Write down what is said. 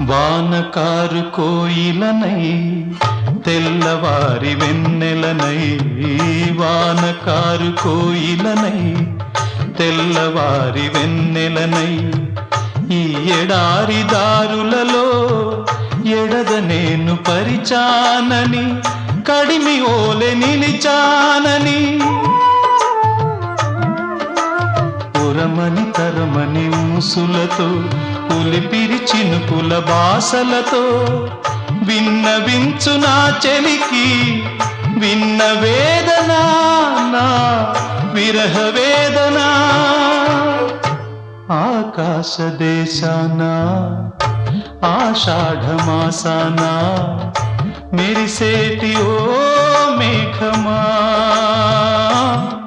వానకారు కోయిలనై తెల్లవారి వెన్నెలనై, వానకారు కోయిలనై తెల్లవారి వెన్నెలనై, ఈ ఎడారి దారులలో ఎడద నేను పరిచానని, కడిమి ఓలె నిలిచానని, ఉరమని తరమని ఊసులతో ఉలిపిరి చినుకుల బాసలతో విన్నవించు నా చెలికి విన్న వేదన, నా విరహ వేదన. ఆకాశ దేశాన ఆషాఢమాసాన మెరిసేటి ఓ మేఘమా.